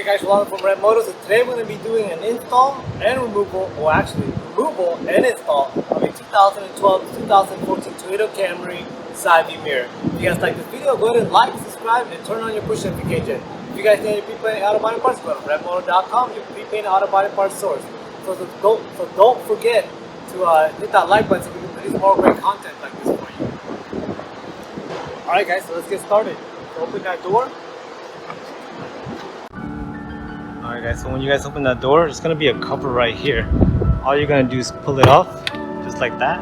Hey guys, welcome from ReveMoto. So today we're going to be doing an install and removal, or actually removal and install of a 2012 to 2014 Toyota Camry side view mirror. If you guys like this video, go ahead and like, subscribe, and turn on your push notification. If you guys need any pre-painted auto body parts, go to ReveMoto.com, your pre-painted auto body parts source. So don't forget to hit that like button so we can produce more great content like this for you. Alright guys, so let's get started. So open that door. Alright guys, so when you guys open that door, there's going to be a cover right here. All you're going to do is pull it off, just like that.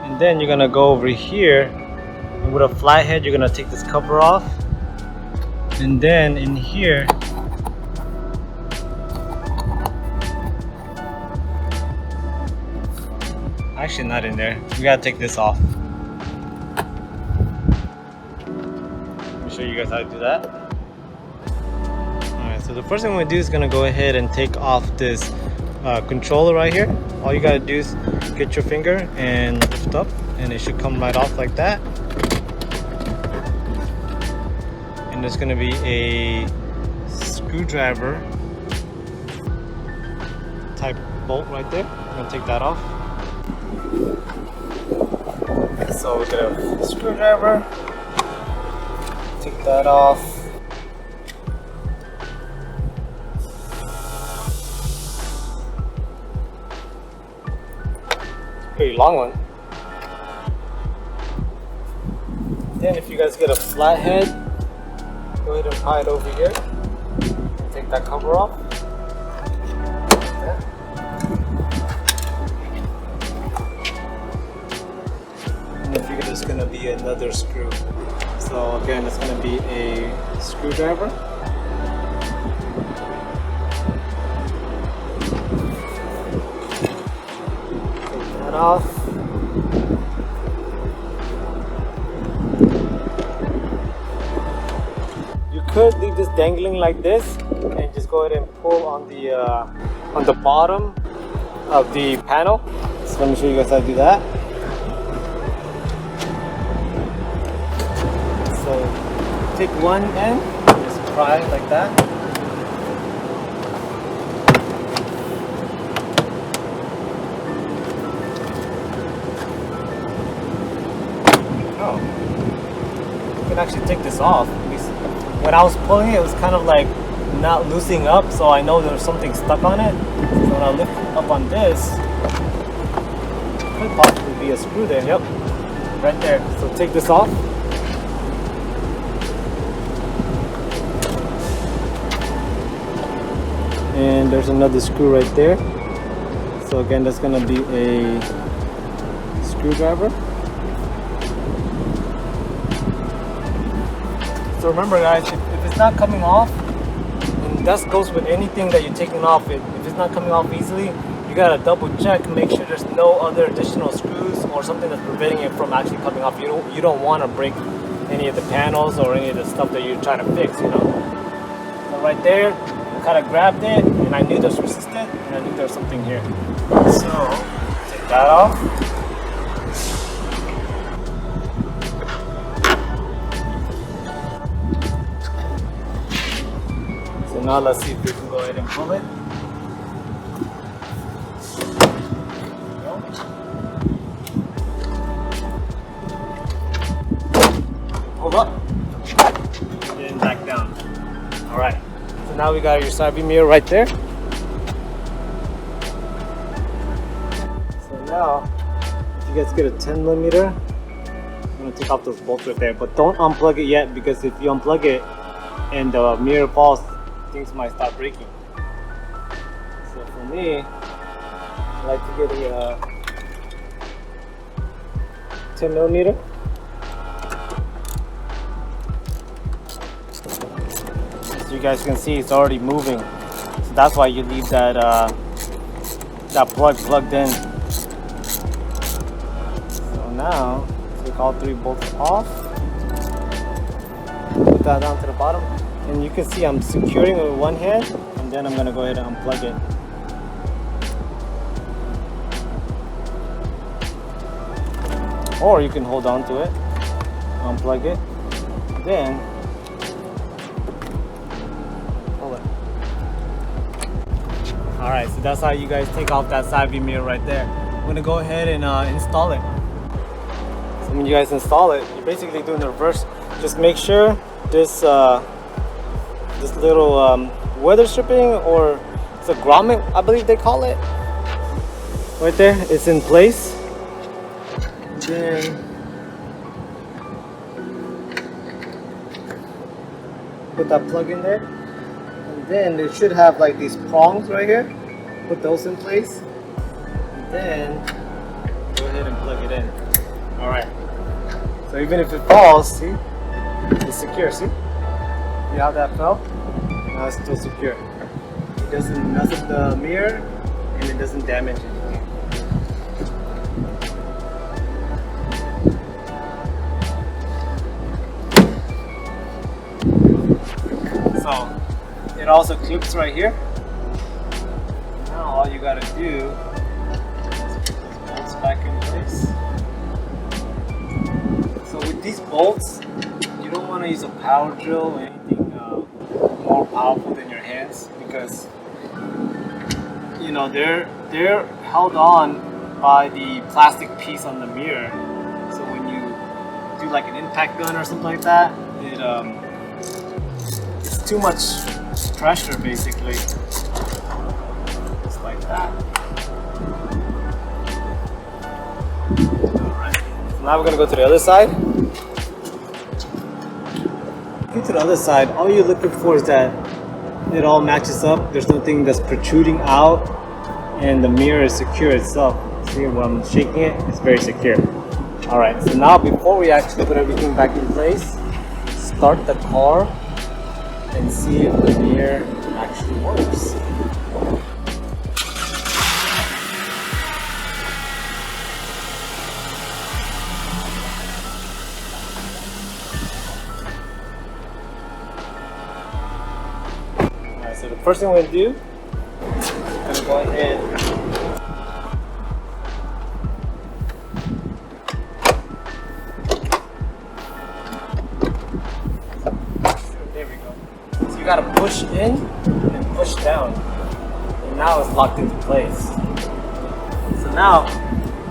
And then you're going to go over here, and with a flathead, you're going to take this cover off. And then in here, actually not in there, we got to take this off. Let me show you guys how to do that. So the first thing we're going to do is going to go ahead and take off this controller right here. All you got to do is get your finger and lift up, and it should come right off like that. And there's going to be a screwdriver type bolt right there. I'm going to take that off. So we're going to have a screwdriver, take that off. Pretty long one. Then if you guys get a flathead, go ahead and tie it over here. Take that cover off. And then figure there's going to be another screw. So again, it's going to be a screwdriver. Off. You could leave this dangling like this and just go ahead and pull on the bottom of the panel. So let me show you guys how to do that. So take one end, just pry it like that. You can actually take this off. When I was pulling it, it was kind of like not loosening up, so I know there's something stuck on it. So when I lift up on this, could possibly be a screw there. Yep, right there. So take this off. And there's another screw right there. So again, that's going to be a screwdriver. So remember guys, if it's not coming off, and that goes with anything that you're taking off, if it's not coming off easily, you gotta double check, make sure there's no other additional screws or something that's preventing it from actually coming off. You don't want to break any of the panels or any of the stuff that you're trying to fix, you know. So right there, I kind of grabbed it, and I knew this resisted, and I knew there was something here. So take that off. So now let's see if we can go ahead and pull it. Hold up. And back down. Alright. So now we got your side view mirror right there. So now, if you guys get a 10mm, I'm going to take off those bolts right there. But don't unplug it yet, because if you unplug it and the mirror falls, things might start breaking. So for me, I like to get a 10mm. As you guys can see, it's already moving. So that's why you leave that that plug plugged in. So now, take all three bolts off. Put that down to the bottom. And you can see I'm securing it with one hand, and then I'm going to go ahead and unplug it. Or you can hold on to it, unplug it, then Alright, so that's how you guys take off that side view mirror right there. I'm gonna go ahead and install it. So when you guys install it, you're basically doing the reverse. Just make sure this this little weather stripping, or it's a grommet, I believe they call it, right there, it's in place. Then put that plug in there, and then it should have like these prongs right here. Put those in place, and then go ahead and plug it in. All right. So even if it falls, see, it's secure. See, see how that fell? Now it's still secure. It doesn't mess up the mirror, and it doesn't damage anything. So it also clips right here. Now all you gotta do is put those bolts back in place. So with these bolts, you don't want to use a power drill or anything more powerful than your hands, because you know they're held on by the plastic piece on the mirror. So when you do like an impact gun or something like that, it's too much pressure basically. Just like that. Alright. So now we're gonna go to the other side. Get to the other side, all you're looking for is that it all matches up. There's nothing that's protruding out, and the mirror is secure itself. See, when I'm shaking it, it's very secure. Alright, so now before we actually put everything back in place, start the car and see if the mirror actually works. Alright, so the first thing we're going to do, I'm going to go ahead . You gotta push in and push down, and now it's locked into place. So now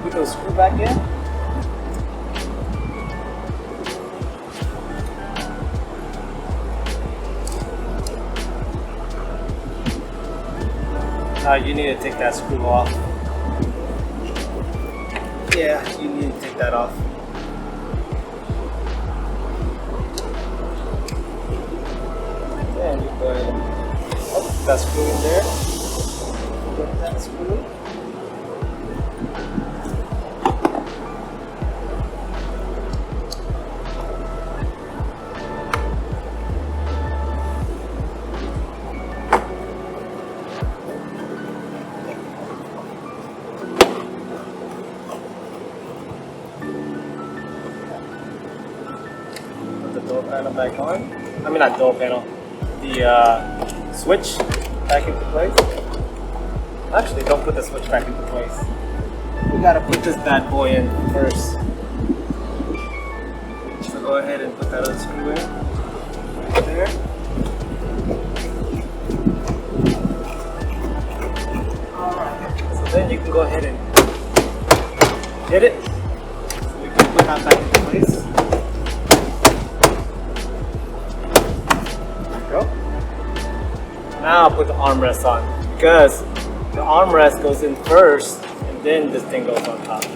put those screw back in. Now you need to take that screw off. Yeah, you need to take that off. And you go ahead and put that screw in there. Put that screw. Put the door panel back on. I mean, not door panel. The switch back into place. Actually, don't put the switch back into place. We gotta put this bad boy in first. So go ahead and put that other screw in right there. Alright, so then you can go ahead and hit it. So we can put that back into place. Now put the armrest on, because the armrest goes in first and then this thing goes on top. Put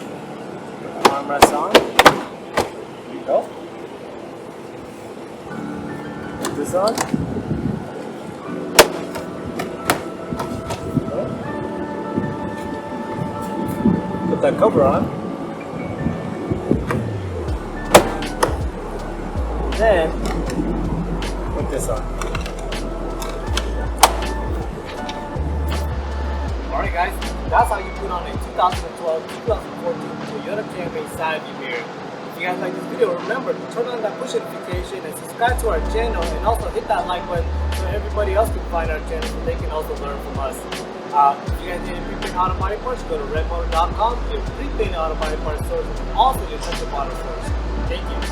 the armrest on. There you go. Put this on. Put that cover on. And then put this on. Alright guys, that's how you put on a 2012-2014 Toyota Camry side view mirror. If you guys like this video, remember to turn on that push notification and subscribe to our channel, and also hit that like button so everybody else can find our channel so they can also learn from us. If you guys need any prepaid auto body parts, go to ReveMoto.com. Your prepaid auto body parts stores, also your touch of auto stores. Thank you.